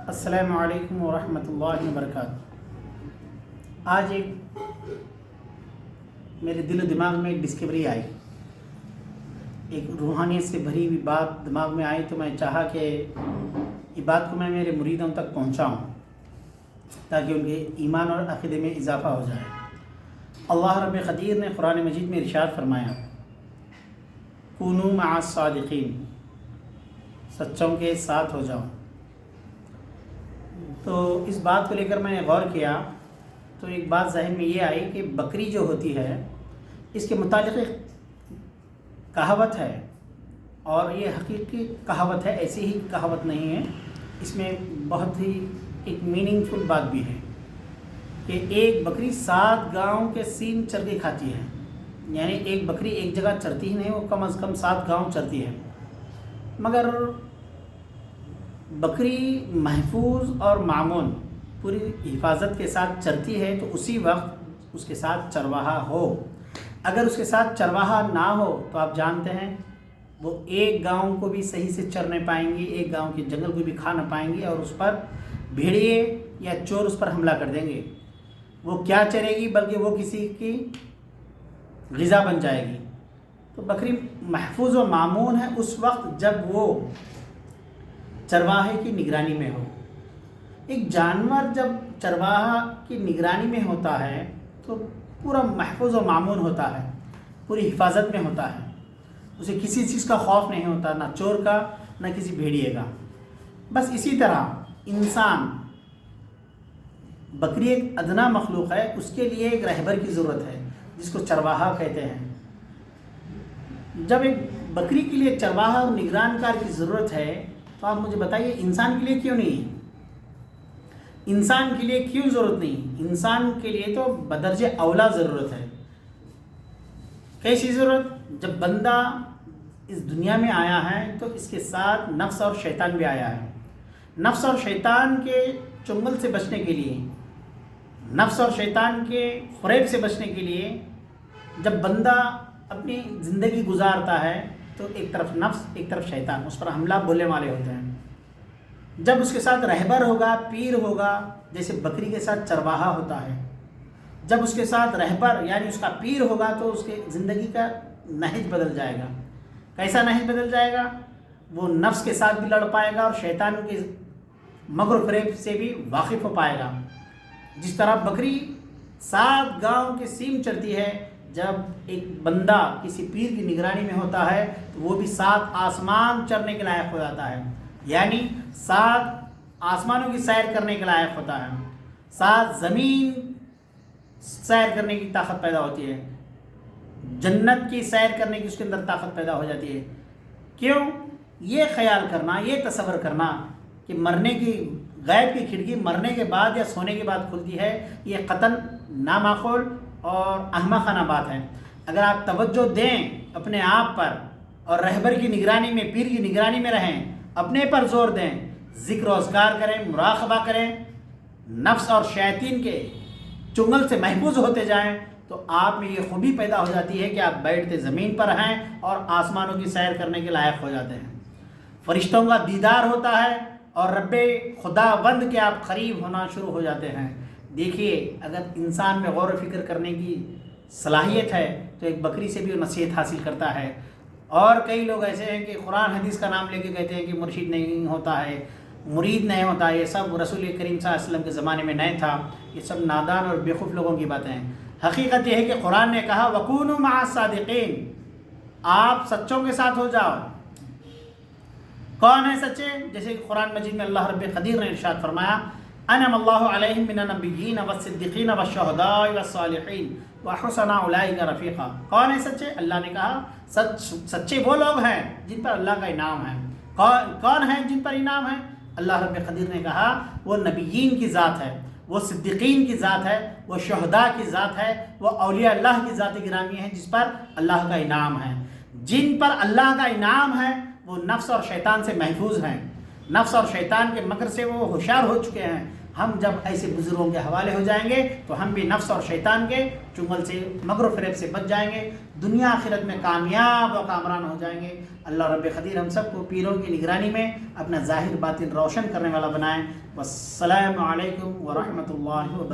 السلام علیکم ورحمۃ اللہ وبرکاتہ۔ آج میرے دل و دماغ میں ایک ڈسکوری آئی، ایک روحانیت سے بھری ہوئی بات دماغ میں آئی، تو میں چاہا کہ یہ بات کو میں میرے مریدوں تک پہنچاؤں تاکہ ان کے ایمان اور عقیدے میں اضافہ ہو جائے۔ اللہ رب قدیر نے قرآن مجید میں ارشاد فرمایا، کونوا مع الصادقین، سچوں کے ساتھ ہو جاؤ۔ تو اس بات کو لے کر میں نے غور کیا تو ایک بات ذہن میں یہ آئی کہ بکری جو ہوتی ہے اس کے متعلق ایک کہاوت ہے، اور یہ حقیقی کہاوت ہے، ایسی ہی کہاوت نہیں ہے، اس میں بہت ہی ایک میننگ فل بات بھی ہے کہ ایک بکری 7 گاؤں کے سین چر کے کھاتی ہے، یعنی ایک بکری ایک جگہ چرتی ہی نہیں، وہ کم از کم 7 گاؤں چرتی ہے۔ مگر بکری محفوظ اور معمون پوری حفاظت کے ساتھ چرتی ہے تو اسی وقت اس کے ساتھ چرواہا ہو۔ اگر اس کے ساتھ چرواہا نہ ہو تو آپ جانتے ہیں وہ ایک گاؤں کو بھی صحیح سے چر نہیں پائیں گی، ایک گاؤں کے جنگل کو بھی کھا نہ پائیں گی، اور اس پر بھیڑیے یا چور اس پر حملہ کر دیں گے۔ وہ کیا چرے گی بلکہ وہ کسی کی غذا بن جائے گی۔ تو بکری محفوظ و معمون ہے اس وقت جب وہ چرواہے کی نگرانی میں ہو۔ ایک جانور جب چرواہا کی نگرانی میں ہوتا ہے تو پورا محفوظ و معمون ہوتا ہے، پوری حفاظت میں ہوتا ہے، اسے کسی چیز کا خوف نہیں ہوتا، نہ چور کا نہ کسی بھیڑیے کا۔ بس اسی طرح انسان، بکری ایک ادنا مخلوق ہے، اس کے لیے ایک رہبر کی ضرورت ہے جس کو چرواہا کہتے ہیں۔ جب ایک بکری کے لیے چرواہا اور نگرانکار کی ضرورت ہے تو آپ مجھے بتائیے انسان کے لیے کیوں نہیں ہے؟ انسان کے لیے کیوں ضرورت نہیں؟ انسان کے لیے تو بدرجہ اولا ضرورت ہے۔ کیسی ضرورت؟ جب بندہ اس دنیا میں آیا ہے تو اس کے ساتھ نفس اور شیطان بھی آیا ہے۔ نفس اور شیطان کے چنگل سے بچنے کے لیے، نفس اور شیطان کے فریب سے بچنے کے لیے جب بندہ اپنی زندگی گزارتا ہے تو ایک طرف نفس ایک طرف شیطان اس پر حملہ بولنے والے ہوتے ہیں۔ جب اس کے ساتھ رہبر ہوگا، پیر ہوگا، جیسے بکری کے ساتھ چرواہا ہوتا ہے، جب اس کے ساتھ رہبر یعنی اس کا پیر ہوگا تو اس کے زندگی کا نہج بدل جائے گا۔ کیسا نہج بدل جائے گا؟ وہ نفس کے ساتھ بھی لڑ پائے گا اور شیطان کے مکر و فریب سے بھی واقف ہو پائے گا۔ جس طرح بکری 7 گاؤں کے سیم چرتی ہے، جب ایک بندہ کسی پیر کی نگرانی میں ہوتا ہے تو وہ بھی 7 آسمان چرنے کے لائق ہو جاتا ہے، یعنی 7 آسمانوں کی سیر کرنے کے لائق ہوتا ہے، 7 زمین سیر کرنے کی طاقت پیدا ہوتی ہے، جنت کی سیر کرنے کی اس کے اندر طاقت پیدا ہو جاتی ہے۔ کیوں؟ یہ خیال کرنا، یہ تصور کرنا کہ مرنے کی غیب کی کھڑکی مرنے کے بعد یا سونے کے بعد کھلتی ہے، یہ قطعاً نامعقول اور احمقانہ بات ہے۔ اگر آپ توجہ دیں اپنے آپ پر اور رہبر کی نگرانی میں، پیر کی نگرانی میں رہیں، اپنے پر زور دیں، ذکر و اذکار کریں، مراقبہ کریں، نفس اور شیاطین کے چنگل سے محفوظ ہوتے جائیں، تو آپ میں یہ خوبی پیدا ہو جاتی ہے کہ آپ بیٹھتے زمین پر ہیں اور آسمانوں کی سیر کرنے کے لائق ہو جاتے ہیں۔ فرشتوں کا دیدار ہوتا ہے اور رب خدا بند کے آپ قریب ہونا شروع ہو جاتے ہیں۔ دیکھیے، اگر انسان میں غور و فکر کرنے کی صلاحیت ہے تو ایک بکری سے بھی وہ نصیحت حاصل کرتا ہے۔ اور کئی لوگ ایسے ہیں کہ قرآن حدیث کا نام لے کے کہتے ہیں کہ مرشد نہیں ہوتا ہے، مرید نہیں ہوتا، یہ سب رسول کریم صلی اللہ علیہ وسلم کے زمانے میں نہیں تھا، یہ سب نادان اور بیوقوف لوگوں کی باتیں ہیں۔ حقیقت یہ ہے کہ قرآن نے کہا وَكُونُوا مَعَ الصَّادِقِينَ، آپ سچوں کے ساتھ ہو جاؤ۔ کون ہے سچے؟ جیسے کہ قرآن مجید میں اللہ رب قدیر نے ارشاد فرمایا، انعم اللہ علیہم من النبیین والصدیقین والشہداء والصالحین وحسن اولئک رفیقا۔ کون ہے سچے؟ اللہ نے کہا سچے وہ لوگ ہیں جن پر اللہ کا انعام ہے۔ کون ہیں جن پر انعام ہے؟ اللہ رب قدیر نے کہا وہ نبیین کی ذات ہے، وہ صدیقین کی ذات ہے، وہ شہداء کی ذات ہے، وہ اولیاء اللہ کی ذات گرامی ہے جس پر اللہ کا انعام ہے۔ جن پر اللہ کا انعام ہے وہ نفس اور شیطان سے محفوظ ہیں، نفس اور شیطان کے مکر سے وہ ہوشیار ہو چکے ہیں۔ ہم جب ایسے بزرگوں کے حوالے ہو جائیں گے تو ہم بھی نفس اور شیطان کے چنگل سے، مکر و فریب سے بچ جائیں گے، دنیا آخرت میں کامیاب و کامران ہو جائیں گے۔ اللہ رب قدیر ہم سب کو پیروں کی نگرانی میں اپنا ظاہر باطن روشن کرنے والا بنائیں۔ والسلام علیکم ورحمۃ اللہ وبرکاتہ۔